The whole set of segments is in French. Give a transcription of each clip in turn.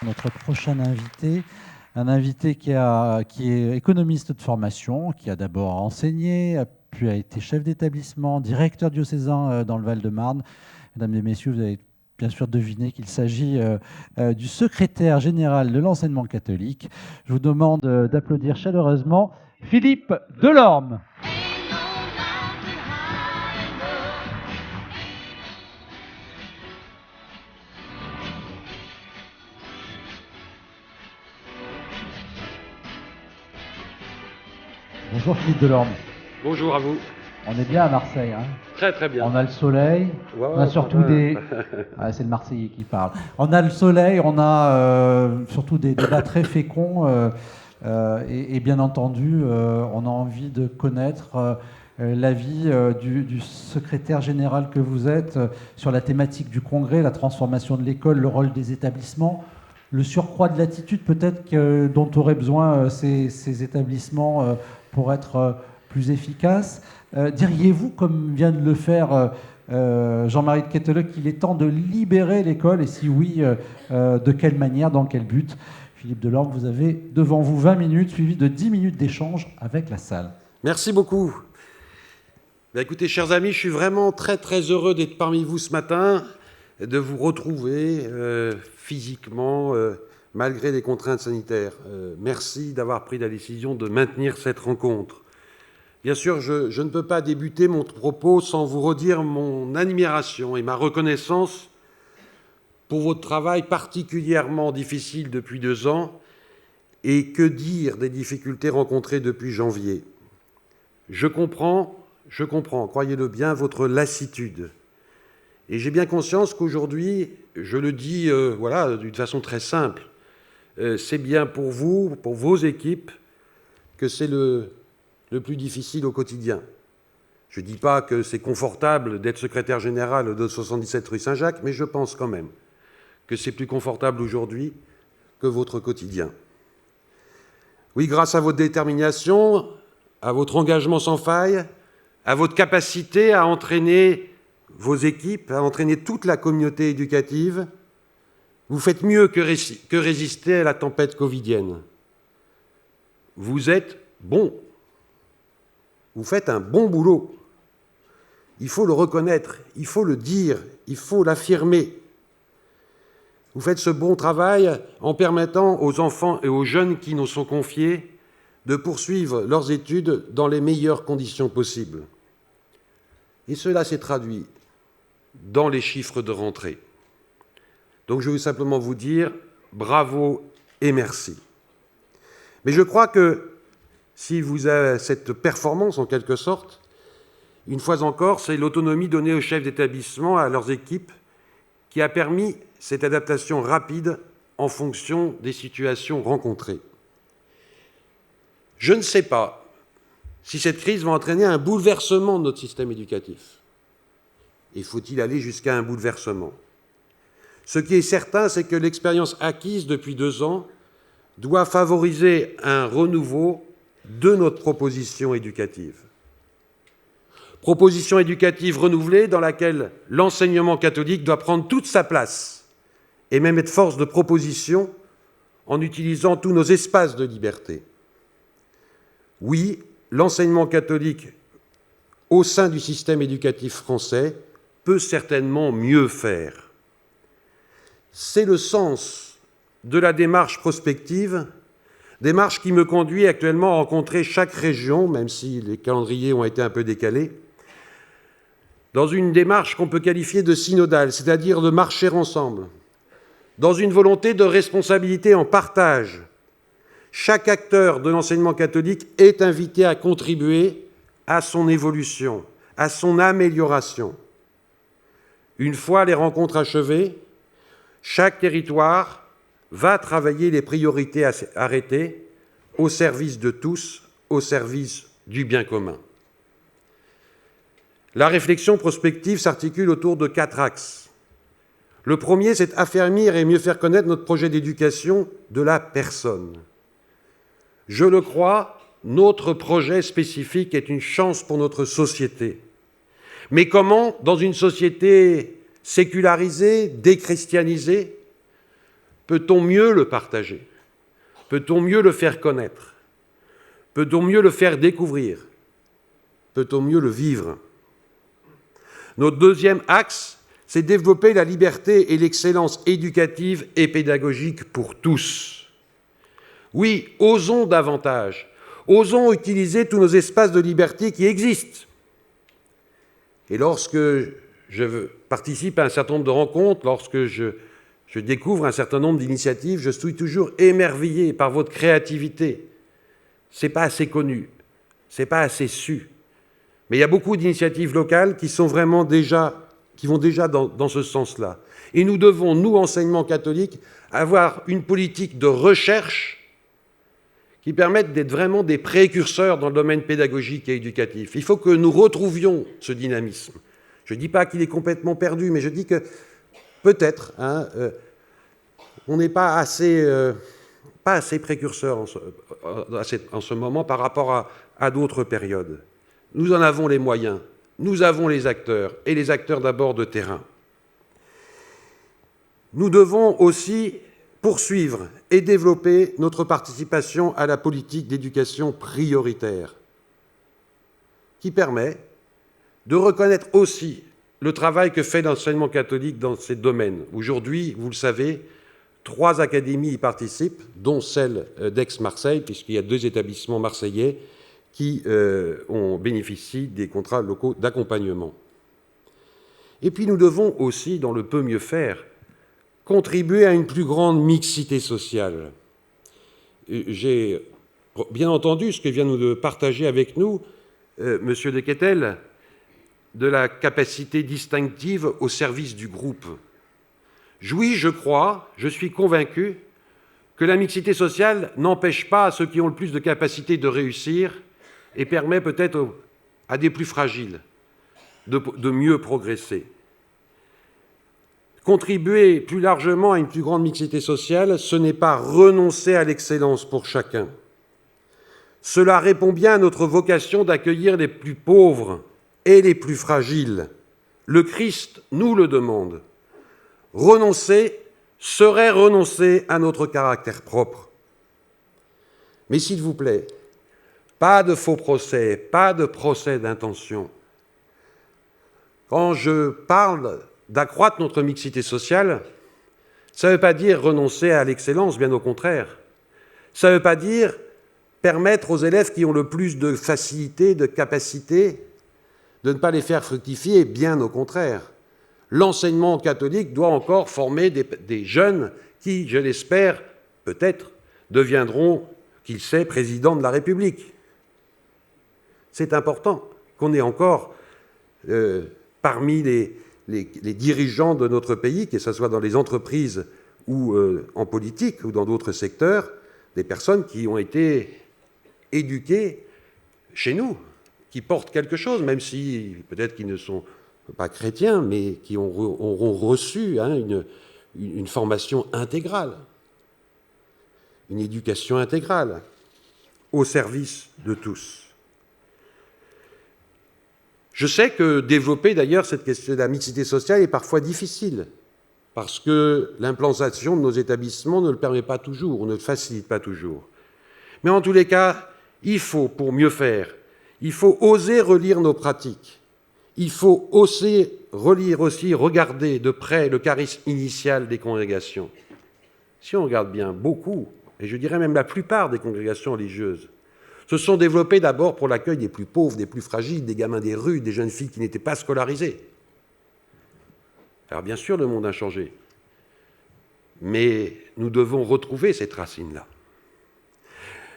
Notre prochain invité, un invité qui est économiste de formation, qui a d'abord enseigné, puis a été chef d'établissement, directeur diocésain dans le Val-de-Marne. Mesdames et messieurs, vous avez bien sûr deviné qu'il s'agit du secrétaire général de l'enseignement catholique. Je vous demande d'applaudir chaleureusement Philippe Delorme. Bonjour Philippe Delorme. Bonjour à vous. On est bien à Marseille, hein? Très très bien. On a le soleil, Ouais, on a surtout des... Ah, c'est le Marseillais qui parle. On a le soleil, on a surtout des débats très féconds et bien entendu, on a envie de connaître l'avis du secrétaire général que vous êtes sur la thématique du congrès, la transformation de l'école, le rôle des établissements, le surcroît de l'attitude peut-être dont auraient besoin ces établissements pour être plus efficaces. Diriez-vous, comme vient de le faire Jean-Marie de Kettelec, qu'il est temps de libérer l'école, et si oui, de quelle manière, dans quel but? Philippe Delorme, vous avez devant vous 20 minutes, suivies de 10 minutes d'échange avec la salle. Merci beaucoup. Écoutez, chers amis, je suis vraiment très très heureux d'être parmi vous ce matin, de vous retrouver physiquement, malgré les contraintes sanitaires. Merci d'avoir pris la décision de maintenir cette rencontre. Bien sûr, je ne peux pas débuter mon propos sans vous redire mon admiration et ma reconnaissance pour votre travail particulièrement difficile depuis 2 ans, et que dire des difficultés rencontrées depuis janvier. Je comprends, croyez-le bien, votre lassitude. Et j'ai bien conscience qu'aujourd'hui, je le dis d'une façon très simple, c'est bien pour vous, pour vos équipes, que c'est le plus difficile au quotidien. Je ne dis pas que c'est confortable d'être secrétaire général de 77 rue Saint-Jacques, mais je pense quand même que c'est plus confortable aujourd'hui que votre quotidien. Oui, grâce à votre détermination, à votre engagement sans faille, à votre capacité à entraîner vos équipes, à entraîner toute la communauté éducative, vous faites mieux que résister à la tempête covidienne. Vous êtes bons. Vous faites un bon boulot. Il faut le reconnaître, il faut le dire, il faut l'affirmer. Vous faites ce bon travail en permettant aux enfants et aux jeunes qui nous sont confiés de poursuivre leurs études dans les meilleures conditions possibles. Et cela s'est traduit dans les chiffres de rentrée. Donc je veux simplement vous dire bravo et merci. Mais je crois que si vous avez cette performance, en quelque sorte, une fois encore, c'est l'autonomie donnée aux chefs d'établissement, à leurs équipes, qui a permis cette adaptation rapide en fonction des situations rencontrées. Je ne sais pas si cette crise va entraîner un bouleversement de notre système éducatif. Et faut-il aller jusqu'à un bouleversement? Ce qui est certain, c'est que l'expérience acquise depuis 2 ans doit favoriser un renouveau de notre proposition éducative. Proposition éducative renouvelée dans laquelle l'enseignement catholique doit prendre toute sa place et même être force de proposition en utilisant tous nos espaces de liberté. Oui, l'enseignement catholique au sein du système éducatif français peut certainement mieux faire. C'est le sens de la démarche prospective, démarche qui me conduit actuellement à rencontrer chaque région, même si les calendriers ont été un peu décalés, dans une démarche qu'on peut qualifier de synodale, c'est-à-dire de marcher ensemble, dans une volonté de responsabilité en partage. Chaque acteur de l'enseignement catholique est invité à contribuer à son évolution, à son amélioration. Une fois les rencontres achevées, chaque territoire va travailler les priorités arrêtées au service de tous, au service du bien commun. La réflexion prospective s'articule autour de 4 axes. Le premier, c'est affermir et mieux faire connaître notre projet d'éducation de la personne. Je le crois, notre projet spécifique est une chance pour notre société. Mais comment, dans une société sécularisée, déchristianisée, Peut-on mieux le partager? Peut-on mieux le faire connaître? Peut-on mieux le faire découvrir? Peut-on mieux le vivre? Notre deuxième axe, c'est développer la liberté et l'excellence éducative et pédagogique pour tous. Oui, osons davantage. Osons utiliser tous nos espaces de liberté qui existent. Et lorsque je participe à un certain nombre de rencontres, lorsque je découvre un certain nombre d'initiatives, je suis toujours émerveillé par votre créativité. Ce n'est pas assez connu, ce n'est pas assez su. Mais il y a beaucoup d'initiatives locales qui vont déjà dans ce sens-là. Et nous devons, nous, enseignement catholique, avoir une politique de recherche qui permette d'être vraiment des précurseurs dans le domaine pédagogique et éducatif. Il faut que nous retrouvions ce dynamisme. Je ne dis pas qu'il est complètement perdu, mais je dis que peut-être on n'est pas assez précurseur en ce moment par rapport à d'autres périodes. Nous en avons les moyens, nous avons les acteurs, et les acteurs d'abord de terrain. Nous devons aussi poursuivre et développer notre participation à la politique d'éducation prioritaire, qui permet de reconnaître aussi le travail que fait l'enseignement catholique dans ces domaines. Aujourd'hui, vous le savez, 3 académies y participent, dont celle d'Aix-Marseille, puisqu'il y a 2 établissements marseillais qui bénéficient des contrats locaux d'accompagnement. Et puis nous devons aussi, dans le peu mieux faire, contribuer à une plus grande mixité sociale. J'ai bien entendu ce que vient de partager avec nous M. Desquetel, de la capacité distinctive au service du groupe. Oui, je suis convaincu que la mixité sociale n'empêche pas ceux qui ont le plus de capacité de réussir et permet peut-être à des plus fragiles de mieux progresser. Contribuer plus largement à une plus grande mixité sociale, ce n'est pas renoncer à l'excellence pour chacun. Cela répond bien à notre vocation d'accueillir les plus pauvres et les plus fragiles. Le Christ nous le demande. Renoncer serait renoncer à notre caractère propre. Mais s'il vous plaît, pas de faux procès, pas de procès d'intention. Quand je parle d'accroître notre mixité sociale, ça ne veut pas dire renoncer à l'excellence, bien au contraire. Ça ne veut pas dire permettre aux élèves qui ont le plus de facilité, de capacité, de ne pas les faire fructifier, bien au contraire. L'enseignement catholique doit encore former des jeunes qui, je l'espère, peut-être, deviendront, qui sait, président de la République. C'est important qu'on ait encore, parmi les dirigeants de notre pays, que ce soit dans les entreprises ou en politique ou dans d'autres secteurs, des personnes qui ont été éduquées chez nous, qui portent quelque chose, même si peut-être qu'ils ne sont pas chrétiens, mais qui auront reçu une formation intégrale, une éducation intégrale au service de tous. Je sais que développer d'ailleurs cette question de la mixité sociale est parfois difficile, parce que l'implantation de nos établissements ne le permet pas toujours, ou ne le facilite pas toujours. Mais en tous les cas, il faut, pour mieux faire, il faut oser relire nos pratiques. Il faut oser relire aussi, regarder de près le charisme initial des congrégations. Si on regarde bien, beaucoup, et je dirais même la plupart des congrégations religieuses, se sont développées d'abord pour l'accueil des plus pauvres, des plus fragiles, des gamins des rues, des jeunes filles qui n'étaient pas scolarisées. Alors bien sûr, le monde a changé, mais nous devons retrouver cette racine-là.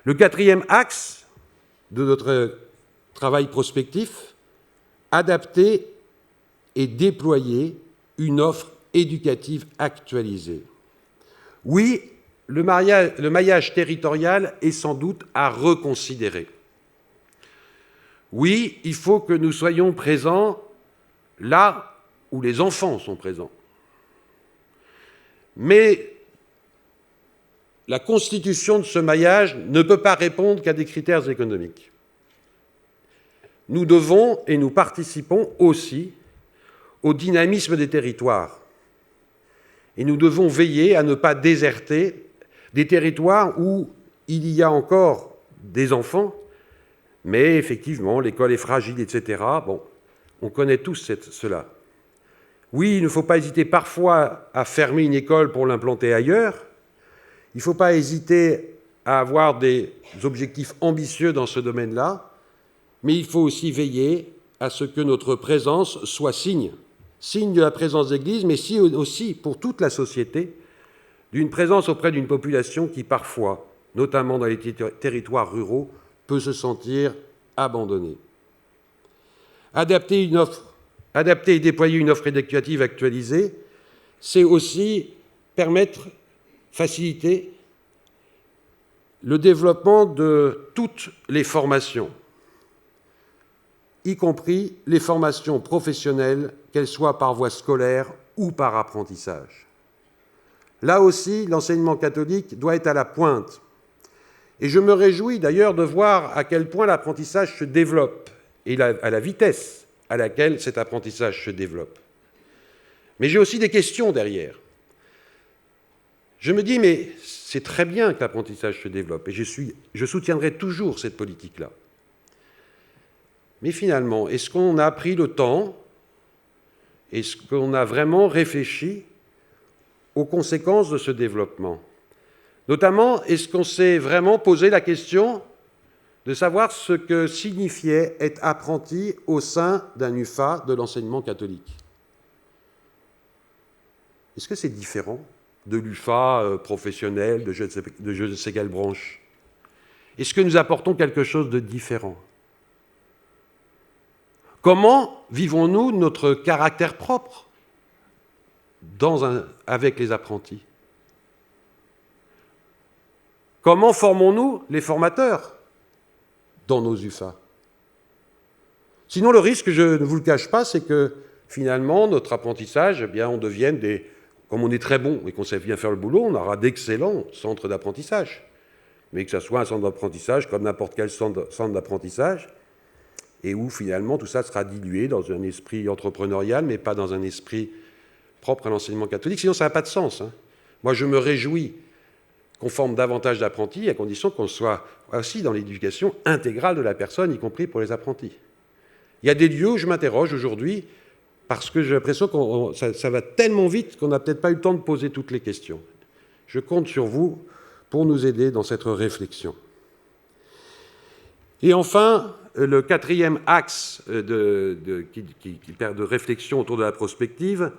Le 4e axe de notre travail prospectif, adapter et déployer une offre éducative actualisée. Oui, le maillage territorial est sans doute à reconsidérer. Oui, il faut que nous soyons présents là où les enfants sont présents. Mais la constitution de ce maillage ne peut pas répondre qu'à des critères économiques. Nous devons et nous participons aussi au dynamisme des territoires. Et nous devons veiller à ne pas déserter des territoires où il y a encore des enfants, mais effectivement, l'école est fragile, etc. Bon, on connaît tous cela. Oui, il ne faut pas hésiter parfois à fermer une école pour l'implanter ailleurs. Il ne faut pas hésiter à avoir des objectifs ambitieux dans ce domaine-là, mais il faut aussi veiller à ce que notre présence soit signe de la présence d'Église, mais aussi pour toute la société, d'une présence auprès d'une population qui parfois, notamment dans les territoires ruraux, peut se sentir abandonnée. Adapter et déployer une offre éducative actualisée, c'est aussi faciliter le développement de toutes les formations, y compris les formations professionnelles, qu'elles soient par voie scolaire ou par apprentissage. Là aussi, l'enseignement catholique doit être à la pointe. Et je me réjouis d'ailleurs de voir à quel point l'apprentissage se développe et à la vitesse à laquelle cet apprentissage se développe. Mais j'ai aussi des questions derrière. Je me dis, mais c'est très bien que l'apprentissage se développe, et je soutiendrai toujours cette politique-là. Mais finalement, est-ce qu'on a pris le temps, est-ce qu'on a vraiment réfléchi aux conséquences de ce développement? Notamment, est-ce qu'on s'est vraiment posé la question de savoir ce que signifiait être apprenti au sein d'un UFA de l'enseignement catholique? Est-ce que c'est différent de l'UFA professionnel, de je ne sais quelle branche? Est-ce que nous apportons quelque chose de différent? Comment vivons-nous notre caractère propre avec les apprentis? Comment formons-nous les formateurs dans nos UFA? Sinon, le risque, je ne vous le cache pas, c'est que finalement, notre apprentissage, eh bien, on devienne comme on est très bon et qu'on sait bien faire le boulot, on aura d'excellents centres d'apprentissage. Mais que ce soit un centre d'apprentissage comme n'importe quel centre d'apprentissage, et où finalement tout ça sera dilué dans un esprit entrepreneurial, mais pas dans un esprit propre à l'enseignement catholique. Sinon, ça n'a pas de sens. Moi, je me réjouis qu'on forme davantage d'apprentis, à condition qu'on soit aussi dans l'éducation intégrale de la personne, y compris pour les apprentis. Il y a des lieux où je m'interroge aujourd'hui, parce que j'ai l'impression que ça va tellement vite qu'on n'a peut-être pas eu le temps de poser toutes les questions. Je compte sur vous pour nous aider dans cette réflexion. Et enfin, le quatrième axe de réflexion autour de la prospective,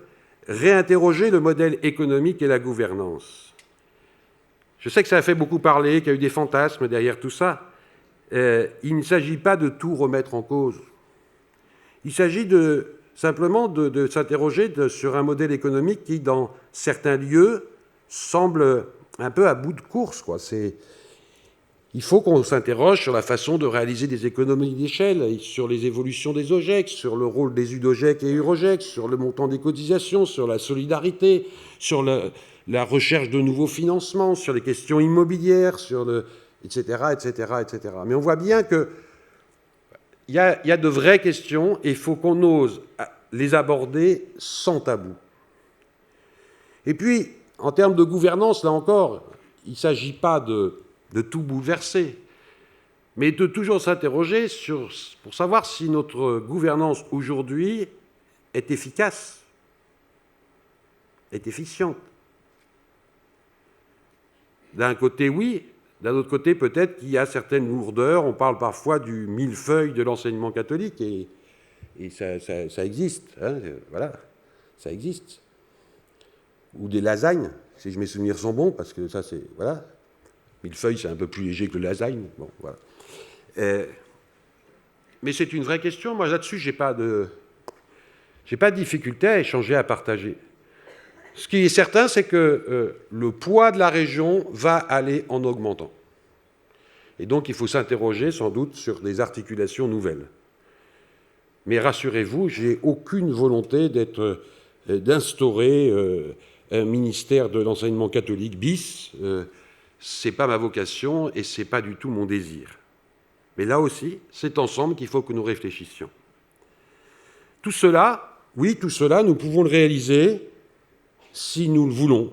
réinterroger le modèle économique et la gouvernance. Je sais que ça a fait beaucoup parler, qu'il y a eu des fantasmes derrière tout ça. Il ne s'agit pas de tout remettre en cause. Il s'agit simplement de s'interroger sur un modèle économique qui, dans certains lieux, semble un peu à bout de course, quoi. Il faut qu'on s'interroge sur la façon de réaliser des économies d'échelle, sur les évolutions des OGEC, sur le rôle des UDOGEC et UROGEC, sur le montant des cotisations, sur la solidarité, sur la recherche de nouveaux financements, sur les questions immobilières, etc., etc., etc. Mais on voit bien qu'il y a de vraies questions et il faut qu'on ose les aborder sans tabou. Et puis, en termes de gouvernance, là encore, il ne s'agit pas de tout bouleverser, mais de toujours s'interroger pour savoir si notre gouvernance aujourd'hui est efficace, est efficiente. D'un côté, oui. D'un autre côté, peut-être qu'il y a certaines lourdeurs. On parle parfois du millefeuille de l'enseignement catholique, et ça existe. Hein, voilà, ça existe. Ou des lasagnes, si mes souvenirs sont bons, parce que ça, c'est... Voilà. Millefeuille, c'est un peu plus léger que le lasagne. Bon, voilà. Mais c'est une vraie question. Moi, là-dessus, j'ai pas de difficulté à échanger, à partager. Ce qui est certain, c'est que le poids de la région va aller en augmentant. Et donc, il faut s'interroger, sans doute, sur des articulations nouvelles. Mais rassurez-vous, j'ai aucune volonté d'instaurer un ministère de l'enseignement catholique bis. Ce n'est pas ma vocation et ce n'est pas du tout mon désir. Mais là aussi, c'est ensemble qu'il faut que nous réfléchissions. Tout cela, oui, tout cela, nous pouvons le réaliser si nous le voulons.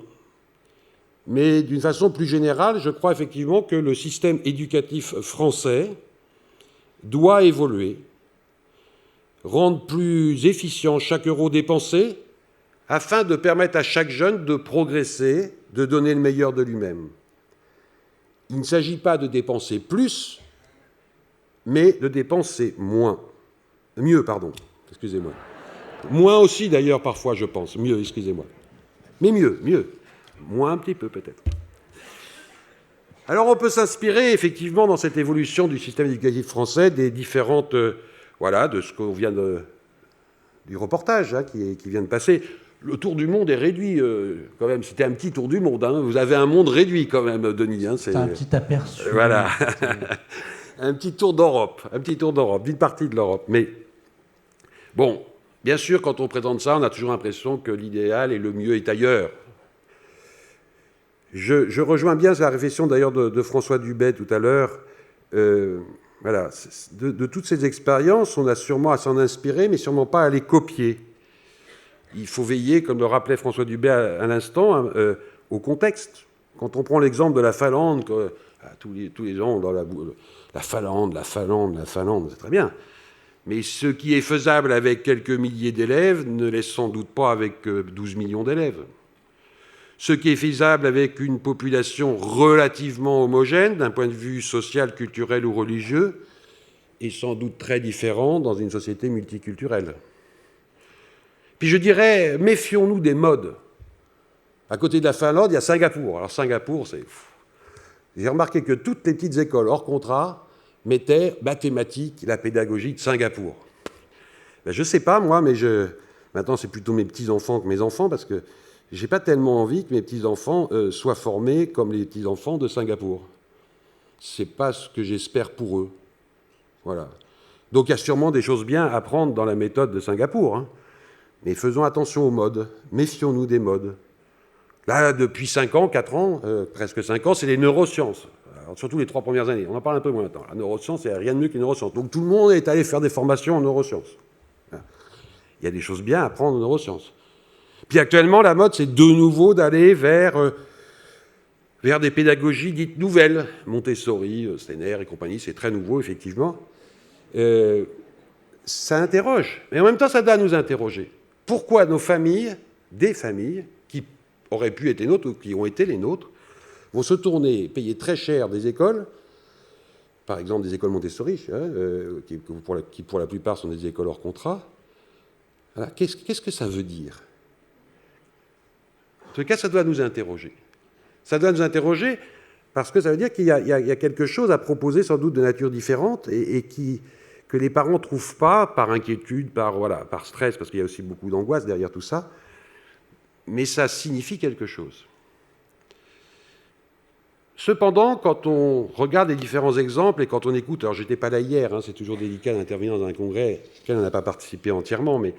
Mais d'une façon plus générale, je crois effectivement que le système éducatif français doit évoluer, rendre plus efficient chaque euro dépensé, afin de permettre à chaque jeune de progresser, de donner le meilleur de lui-même. Il ne s'agit pas de dépenser plus, mais de dépenser mieux, excusez-moi. Moins aussi, d'ailleurs, parfois, je pense. Mieux, excusez-moi. Mais mieux. Moins un petit peu, peut-être. Alors, on peut s'inspirer, effectivement, dans cette évolution du système éducatif français, des différentes... de ce qu'on vient du reportage qui vient de passer. Le tour du monde est réduit, quand même. C'était un petit tour du monde. Hein. Vous avez un monde réduit, quand même, Denis. Hein. C'est un petit aperçu. Voilà. Un petit tour d'Europe, d'une partie de l'Europe. Mais, bon, bien sûr, quand on présente ça, on a toujours l'impression que l'idéal et le mieux est ailleurs. Je rejoins bien la réflexion, d'ailleurs, de François Dubet, tout à l'heure. Voilà, de toutes ces expériences, on a sûrement à s'en inspirer, mais sûrement pas à les copier. Il faut veiller, comme le rappelait François Dubet à l'instant, au contexte. Quand on prend l'exemple de la Finlande, tous les gens dans la Finlande, c'est très bien. Mais ce qui est faisable avec quelques milliers d'élèves ne l'est sans doute pas avec 12 millions d'élèves. Ce qui est faisable avec une population relativement homogène, d'un point de vue social, culturel ou religieux, est sans doute très différent dans une société multiculturelle. Puis je dirais, méfions-nous des modes. À côté de la Finlande, il y a Singapour. Alors Singapour, c'est... J'ai remarqué que toutes les petites écoles hors contrat mettaient mathématiques, la pédagogie de Singapour. Ben, je ne sais pas, moi, mais maintenant c'est plutôt mes petits-enfants que mes enfants, parce que je n'ai pas tellement envie que mes petits-enfants soient formés comme les petits-enfants de Singapour. Ce n'est pas ce que j'espère pour eux. Voilà. Donc il y a sûrement des choses bien à apprendre dans la méthode de Singapour. Hein. Mais faisons attention aux modes. Méfions-nous des modes. Là, depuis 5 ans, 4 ans, presque 5 ans, c'est les neurosciences. Alors, surtout les 3 premières années. On en parle un peu moins maintenant. La neuroscience, il n'y a rien de mieux que les neurosciences. Donc tout le monde est allé faire des formations en neurosciences. Il y a des choses bien à apprendre en neurosciences. Puis actuellement, la mode, c'est de nouveau d'aller vers des pédagogies dites nouvelles. Montessori, Steiner et compagnie, c'est très nouveau, effectivement. Ça interroge. Mais en même temps, ça doit nous interroger. Pourquoi nos familles, des familles, qui auraient pu être les nôtres ou qui ont été les nôtres, vont se tourner, payer très cher des écoles, par exemple des écoles Montessori, qui pour la plupart sont des écoles hors contrat. Voilà. Qu'est-ce que ça veut dire ? En tout cas, ça doit nous interroger. Ça doit nous interroger parce que ça veut dire qu'il y a quelque chose à proposer sans doute de nature différente et que les parents ne trouvent pas par inquiétude, par stress, parce qu'il y a aussi beaucoup d'angoisse derrière tout ça, mais ça signifie quelque chose. Cependant, quand on regarde les différents exemples et quand on écoute, alors j'étais pas là hier, hein, c'est toujours délicat d'intervenir dans un congrès auquel on n'a pas participé entièrement, mais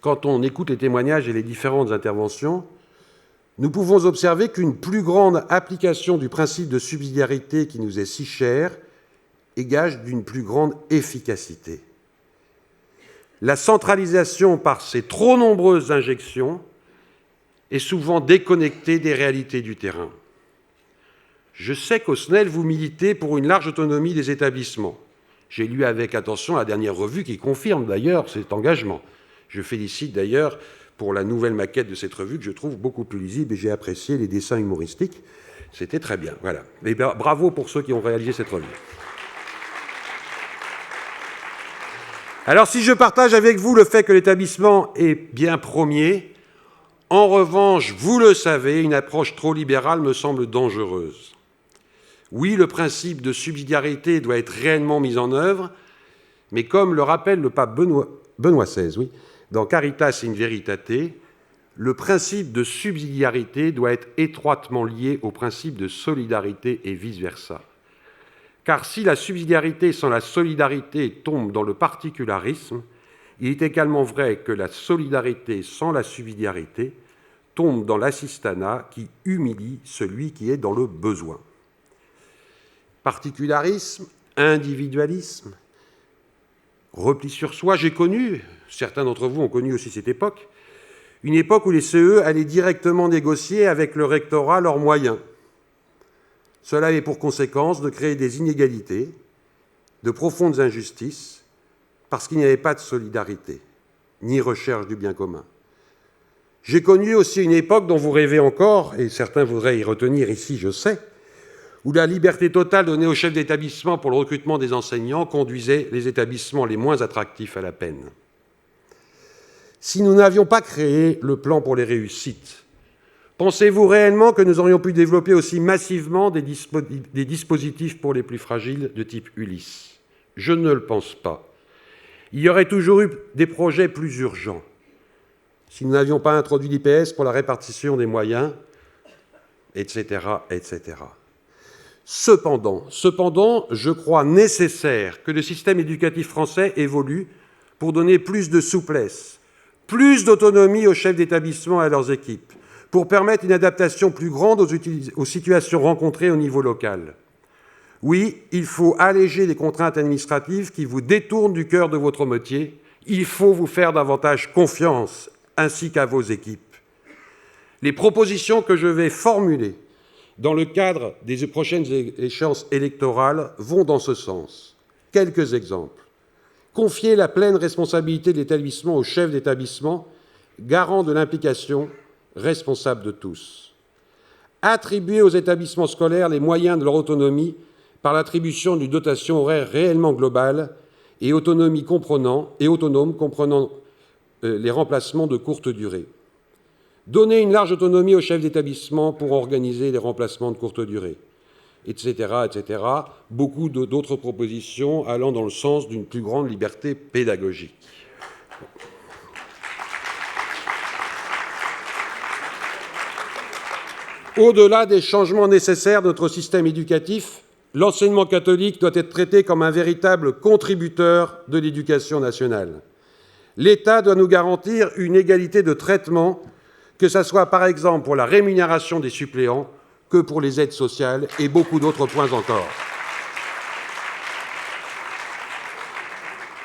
quand on écoute les témoignages et les différentes interventions, nous pouvons observer qu'une plus grande application du principe de subsidiarité qui nous est si cher est gage d'une plus grande efficacité. La centralisation par ses trop nombreuses injections est souvent déconnectée des réalités du terrain. Je sais qu'au SNEL, vous militez pour une large autonomie des établissements. J'ai lu avec attention la dernière revue qui confirme d'ailleurs cet engagement. Je félicite d'ailleurs pour la nouvelle maquette de cette revue que je trouve beaucoup plus lisible et j'ai apprécié les dessins humoristiques. C'était très bien, voilà. Et bravo pour ceux qui ont réalisé cette revue. Alors si je partage avec vous le fait que l'établissement est bien premier, en revanche, vous le savez, une approche trop libérale me semble dangereuse. Oui, le principe de subsidiarité doit être réellement mis en œuvre, mais comme le rappelle le pape Benoît XVI, oui, dans Caritas in Veritate, le principe de subsidiarité doit être étroitement lié au principe de solidarité et vice-versa. Car si la subsidiarité sans la solidarité tombe dans le particularisme, il est également vrai que la solidarité sans la subsidiarité tombe dans l'assistanat qui humilie celui qui est dans le besoin. Particularisme, individualisme, repli sur soi, j'ai connu, certains d'entre vous ont connu aussi cette époque, Une époque où les CE allaient directement négocier avec le rectorat leurs moyens. Cela avait pour conséquence de créer des inégalités, de profondes injustices, parce qu'il n'y avait pas de solidarité, ni recherche du bien commun. J'ai connu aussi une époque dont vous rêvez encore, et certains voudraient y retenir ici, je sais, où la liberté totale donnée aux chefs d'établissement pour le recrutement des enseignants conduisait les établissements les moins attractifs à la peine. Si nous n'avions pas créé le plan pour les réussites, pensez-vous réellement que nous aurions pu développer aussi massivement des dispositifs pour les plus fragiles de type Ulysse? Je ne le pense pas. Il y aurait toujours eu des projets plus urgents. Si nous n'avions pas introduit l'IPS pour la répartition des moyens, etc., etc. Cependant, je crois nécessaire que le système éducatif français évolue pour donner plus de souplesse, plus d'autonomie aux chefs d'établissement et à leurs équipes, pour permettre une adaptation plus grande aux situations rencontrées au niveau local. Oui, il faut alléger les contraintes administratives qui vous détournent du cœur de votre métier. Il faut vous faire davantage confiance, ainsi qu'à vos équipes. Les propositions que je vais formuler dans le cadre des prochaines échéances électorales vont dans ce sens. Quelques exemples. Confier la pleine responsabilité de l'établissement au chef d'établissement, garant de l'implication, responsable de tous. Attribuer aux établissements scolaires les moyens de leur autonomie par l'attribution d'une dotation horaire réellement globale et autonome comprenant les remplacements de courte durée. Donner une large autonomie aux chefs d'établissement pour organiser les remplacements de courte durée, etc., etc. Beaucoup d'autres propositions allant dans le sens d'une plus grande liberté pédagogique. Au-delà des changements nécessaires de notre système éducatif, l'enseignement catholique doit être traité comme un véritable contributeur de l'éducation nationale. L'État doit nous garantir une égalité de traitement, que ce soit par exemple pour la rémunération des suppléants, que pour les aides sociales et beaucoup d'autres points encore.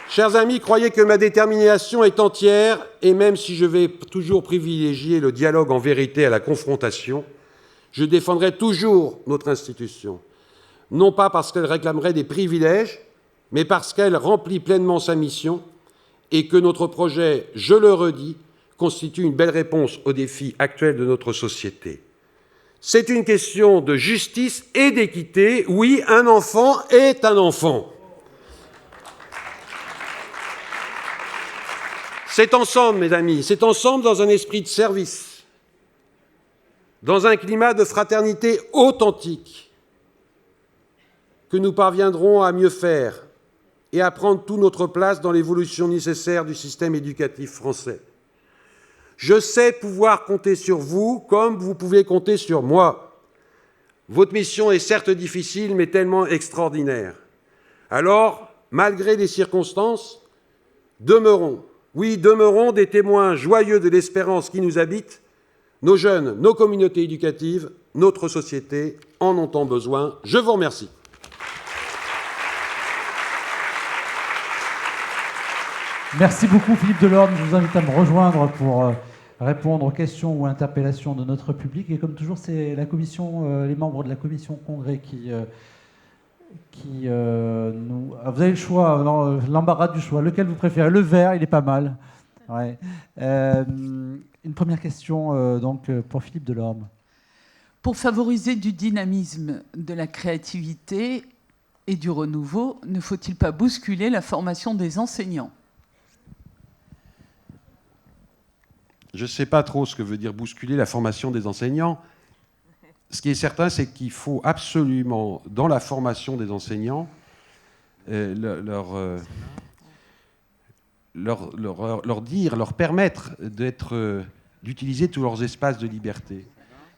Chers amis, croyez que ma détermination est entière, et même si je vais toujours privilégier le dialogue en vérité à la confrontation, je défendrai toujours notre institution, non pas parce qu'elle réclamerait des privilèges, mais parce qu'elle remplit pleinement sa mission et que notre projet, je le redis, constitue une belle réponse aux défis actuels de notre société. C'est une question de justice et d'équité. Oui, un enfant est un enfant. C'est ensemble, mes amis, c'est ensemble dans un esprit de service, dans un climat de fraternité authentique, que nous parviendrons à mieux faire et à prendre toute notre place dans l'évolution nécessaire du système éducatif français. Je sais pouvoir compter sur vous comme vous pouvez compter sur moi. Votre mission est certes difficile, mais tellement extraordinaire. Alors, malgré les circonstances, demeurons des témoins joyeux de l'espérance qui nous habite. Nos jeunes, nos communautés éducatives, notre société en ont tant besoin. Je vous remercie. Merci beaucoup Philippe Delorme. Je vous invite à me rejoindre pour répondre aux questions ou interpellations de notre public. Et comme toujours, c'est la commission, les membres de la commission congrès qui nous... Vous avez le choix, l'embarras du choix. Lequel vous préférez? Le vert, il est pas mal. Ouais. Une première question donc pour Philippe Delorme. Pour favoriser du dynamisme, de la créativité et du renouveau, ne faut-il pas bousculer la formation des enseignants ? Je ne sais pas trop ce que veut dire bousculer la formation des enseignants. Ce qui est certain, c'est qu'il faut absolument, dans la formation des enseignants, leur dire, leur permettre d'utiliser tous leurs espaces de liberté.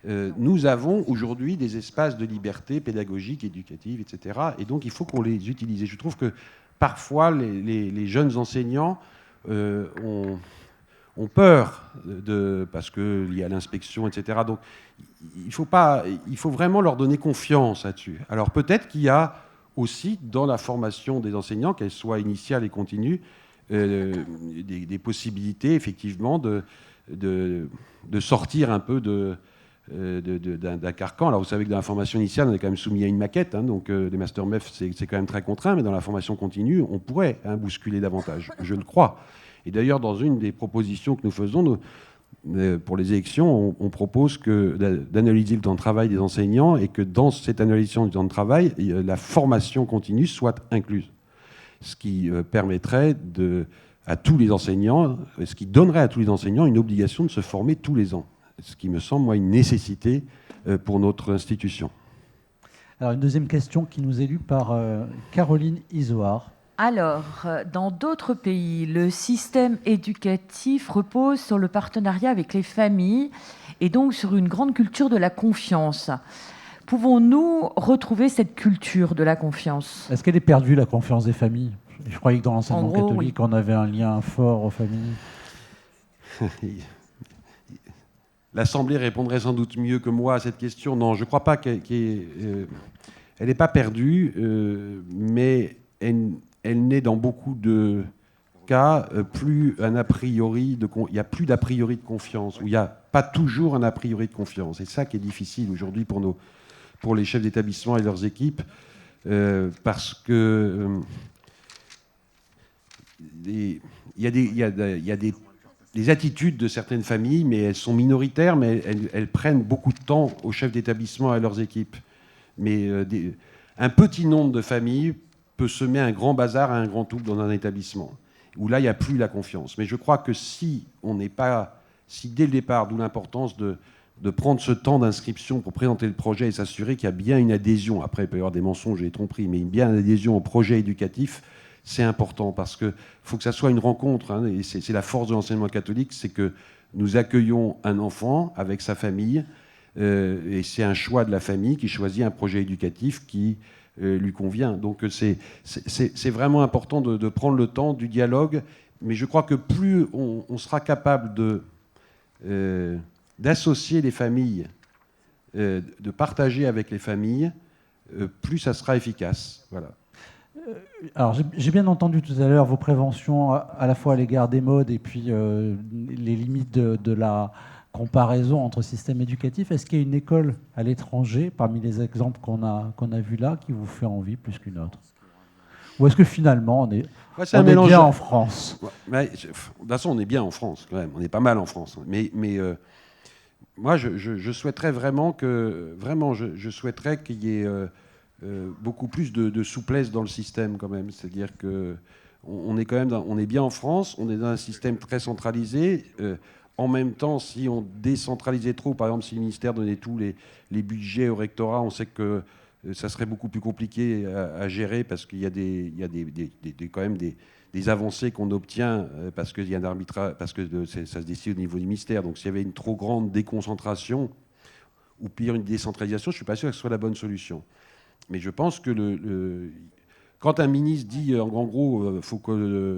Nous avons aujourd'hui des espaces de liberté pédagogique, éducative, etc. Et donc, il faut qu'on les utilise. Et je trouve que parfois, les jeunes enseignants ont peur parce qu'il y a l'inspection, etc. Donc, il faut vraiment leur donner confiance là-dessus. Alors, peut-être qu'il y a aussi, dans la formation des enseignants, qu'elle soit initiale et continue, des possibilités, effectivement, de sortir un peu d'un carcan. Alors vous savez que dans la formation initiale, on est quand même soumis à une maquette, hein, donc les Master MEF, c'est quand même très contraint, mais dans la formation continue, on pourrait bousculer davantage, je le crois. Et d'ailleurs, dans une des propositions que nous faisons, pour les élections, on propose d'analyser le temps de travail des enseignants et que dans cette analyse du temps de travail, la formation continue soit incluse. Ce qui permettrait à tous les enseignants, ce qui donnerait à tous les enseignants une obligation de se former tous les ans. Ce qui me semble, moi, une nécessité pour notre institution. Alors, une deuxième question qui nous est lue par Caroline Isoard. Alors, dans d'autres pays, le système éducatif repose sur le partenariat avec les familles et donc sur une grande culture de la confiance. Pouvons-nous retrouver cette culture de la confiance ? Est-ce qu'elle est perdue, la confiance des familles ? Je croyais que dans l'enseignement catholique, oui, on avait un lien fort aux familles. L'Assemblée répondrait sans doute mieux que moi à cette question. Non, je ne crois pas qu'elle n'est pas perdue, mais elle n'est dans beaucoup de cas plus un a priori il n'y a plus d'a priori de confiance, ou il n'y a pas toujours un a priori de confiance. C'est ça qui est difficile aujourd'hui pour les chefs d'établissement et leurs équipes, parce que il y a des attitudes de certaines familles, mais elles sont minoritaires, mais elles prennent beaucoup de temps aux chefs d'établissement et à leurs équipes. Mais un petit nombre de familles peut semer un grand bazar à un grand trouble dans un établissement, où là, il n'y a plus la confiance. Mais je crois que si dès le départ, d'où l'importance de prendre ce temps d'inscription pour présenter le projet et s'assurer qu'il y a bien une adhésion, après il peut y avoir des mensonges et des tromperies, mais bien une adhésion au projet éducatif, c'est important, parce qu'il faut que ça soit une rencontre, hein, et c'est la force de l'enseignement catholique, c'est que nous accueillons un enfant avec sa famille, et c'est un choix de la famille qui choisit un projet éducatif qui lui convient. Donc c'est vraiment important de prendre le temps du dialogue, mais je crois que plus on sera capable d'associer les familles, de partager avec les familles, plus ça sera efficace. Voilà. Alors, j'ai bien entendu tout à l'heure vos préventions à la fois à l'égard des modes et puis les limites de la comparaison entre systèmes éducatifs. Est-ce qu'il y a une école à l'étranger, parmi les exemples qu'on a vus là, qui vous fait envie plus qu'une autre ? Ou est-ce que finalement, on est bien en France ? De toute façon, on est bien en France, quand même. On est pas mal en France. Mais moi, je souhaiterais vraiment je souhaiterais qu'il y ait beaucoup plus de souplesse dans le système, quand même. C'est-à-dire qu'on est quand même on est bien en France, on est dans un système très centralisé. En même temps, si on décentralisait trop, par exemple, si le ministère donnait tous les budgets au rectorat, on sait que ça serait beaucoup plus compliqué à gérer, parce qu'il y a quand même des avancées qu'on obtient parce qu'il y a un arbitrage, parce que ça se décide au niveau du ministère. Donc s'il y avait une trop grande déconcentration, ou pire, une décentralisation, je ne suis pas sûr que ce soit la bonne solution. Mais je pense que quand un ministre dit, en gros, faut que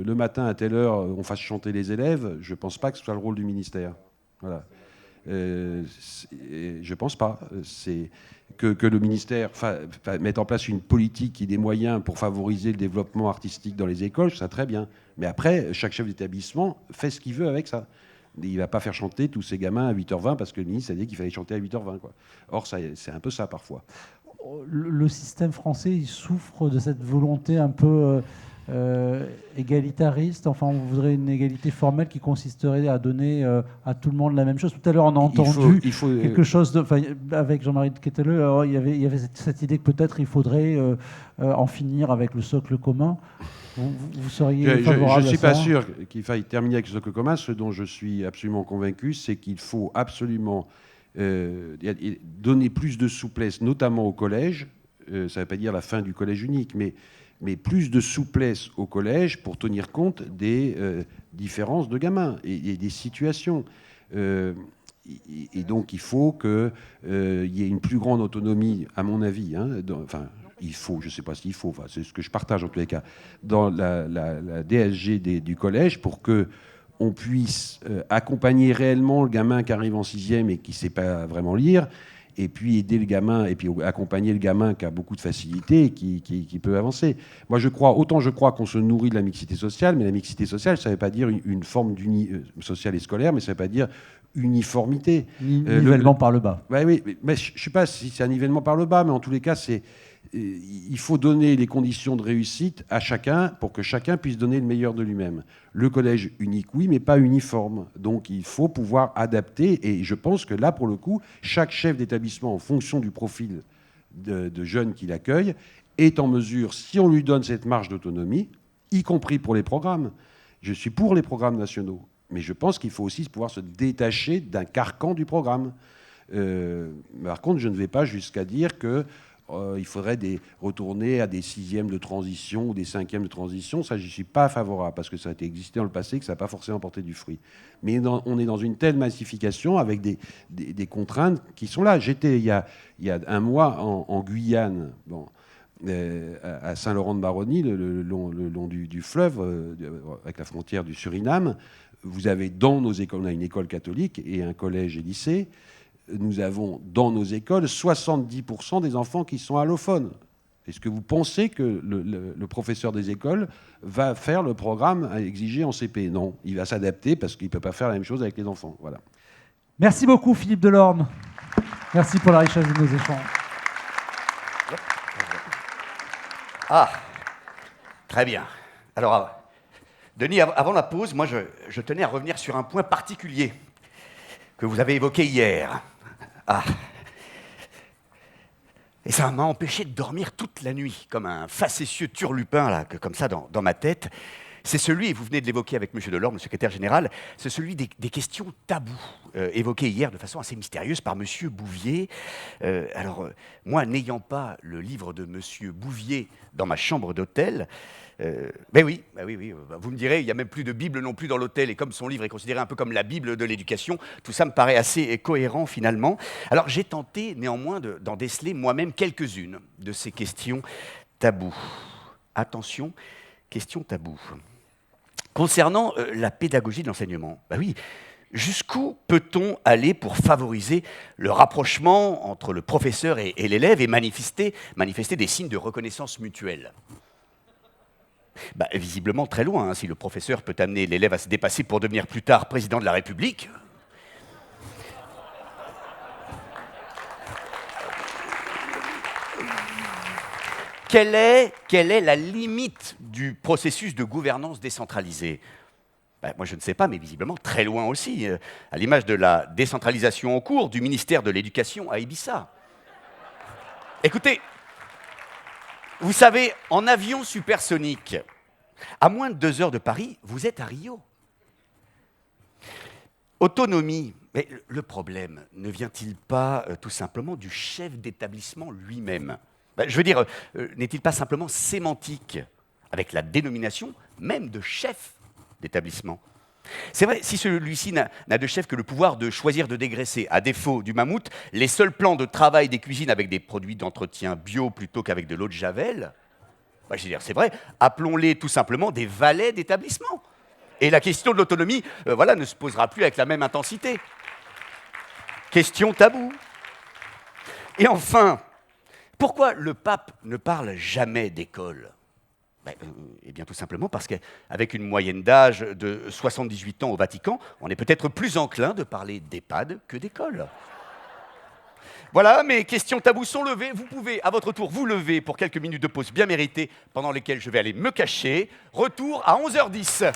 le matin, à telle heure, on fasse chanter les élèves, je ne pense pas que ce soit le rôle du ministère. Voilà. Je ne pense pas. C'est que le ministère mette en place une politique qui ait des moyens pour favoriser le développement artistique dans les écoles, ça très bien. Mais après, chaque chef d'établissement fait ce qu'il veut avec ça. Il ne va pas faire chanter tous ces gamins à 8h20 parce que le ministre a dit qu'il fallait chanter à 8h20. Quoi. Or, c'est un peu ça parfois. Le système français, il souffre de cette volonté un peu égalitariste. Enfin, on voudrait une égalité formelle qui consisterait à donner à tout le monde la même chose. Tout à l'heure, on a entendu quelque chose avec Jean-Marie de Ketteleu. Il y avait cette idée que peut-être il faudrait en finir avec le socle commun. Vous seriez favorable à ça ? Je ne suis pas sûr qu'il faille terminer avec le socle commun. Ce dont je suis absolument convaincu, c'est qu'il faut absolument donner plus de souplesse, notamment au collège. Ça ne veut pas dire la fin du collège unique, mais plus de souplesse au collège pour tenir compte des différences de gamins et des situations. Et donc il faut qu'il y ait une plus grande autonomie, à mon avis. Il faut, je ne sais pas s'il faut, c'est ce que je partage en tous les cas, dans la DSG du collège, pour que on puisse accompagner réellement le gamin qui arrive en 6e et qui ne sait pas vraiment lire, et puis aider le gamin, et puis accompagner le gamin qui a beaucoup de facilité et qui peut avancer. Moi, je crois qu'on se nourrit de la mixité sociale, mais la mixité sociale, ça ne veut pas dire une forme sociale et scolaire, mais ça ne veut pas dire uniformité. Nivellement par le bas. Oui, mais je ne sais pas si c'est un nivellement par le bas, mais en tous les cas, il faut donner les conditions de réussite à chacun pour que chacun puisse donner le meilleur de lui-même. Le collège unique, oui, mais pas uniforme. Donc il faut pouvoir adapter. Et je pense que là, pour le coup, chaque chef d'établissement, en fonction du profil de jeunes qu'il accueille, est en mesure, si on lui donne cette marge d'autonomie, y compris pour les programmes. Je suis pour les programmes nationaux, mais je pense qu'il faut aussi pouvoir se détacher d'un carcan du programme. Par contre, je ne vais pas jusqu'à dire que il faudrait retourner à des 6e de transition ou des 5e de transition. Ça, je n'y suis pas favorable, parce que ça a existé dans le passé, que ça n'a pas forcément porté du fruit. Mais on est dans une telle massification avec des contraintes qui sont là. J'étais, il y a un mois, en Guyane, à Saint-Laurent-de-Baronnie, le long du fleuve, avec la frontière du Suriname. Vous avez dans nos écoles, on a une école catholique et un collège et lycée. Nous avons dans nos écoles 70% des enfants qui sont allophones. Est-ce que vous pensez que le professeur des écoles va faire le programme exigé en CP? Non, il va s'adapter parce qu'il ne peut pas faire la même chose avec les enfants. Voilà. Merci beaucoup, Philippe Delorme. Merci pour la richesse de nos échanges. Ah, très bien. Alors, Denis, avant la pause, moi, je tenais à revenir sur un point particulier que vous avez évoqué hier. Ah. Et ça m'a empêché de dormir toute la nuit, comme un facétieux turlupin, là, comme ça, dans ma tête. C'est celui, et vous venez de l'évoquer avec M. Delorme, le secrétaire général, c'est celui des questions tabous, évoquées hier de façon assez mystérieuse par M. Bouvier. Moi, n'ayant pas le livre de M. Bouvier dans ma chambre d'hôtel, oui, vous me direz, il n'y a même plus de Bible non plus dans l'hôtel, et comme son livre est considéré un peu comme la Bible de l'éducation, tout ça me paraît assez cohérent finalement. Alors j'ai tenté néanmoins d'en déceler moi-même quelques-unes de ces questions tabous. Attention, question tabou. Concernant la pédagogie de l'enseignement, oui, jusqu'où peut-on aller pour favoriser le rapprochement entre le professeur et l'élève et manifester des signes de reconnaissance mutuelle? Visiblement très loin, hein, si le professeur peut amener l'élève à se dépasser pour devenir plus tard président de la République. Quelle est la limite du processus de gouvernance décentralisée? Moi, je ne sais pas, mais visiblement très loin aussi, à l'image de la décentralisation en cours du ministère de l'Éducation à Ibiza. Écoutez, vous savez, en avion supersonique, à moins de 2 heures de Paris, vous êtes à Rio. Autonomie. Mais le problème ne vient-il pas tout simplement du chef d'établissement lui-même? Je veux dire, n'est-il pas simplement sémantique avec la dénomination même de chef d'établissement? C'est vrai, si celui-ci n'a de chef que le pouvoir de choisir de dégraisser, à défaut du mammouth, les seuls plans de travail des cuisines avec des produits d'entretien bio plutôt qu'avec de l'eau de Javel, je veux dire, c'est vrai, appelons-les tout simplement des valets d'établissement. Et la question de l'autonomie, ne se posera plus avec la même intensité. Question taboue. Et enfin, pourquoi le pape ne parle jamais d'école? Eh bien, tout simplement parce qu'avec une moyenne d'âge de 78 ans au Vatican, on est peut-être plus enclin de parler d'EHPAD que d'école. Voilà, mes questions tabous sont levées. Vous pouvez, à votre tour, vous lever pour quelques minutes de pause bien méritée, pendant lesquelles je vais aller me cacher. Retour à 11h10.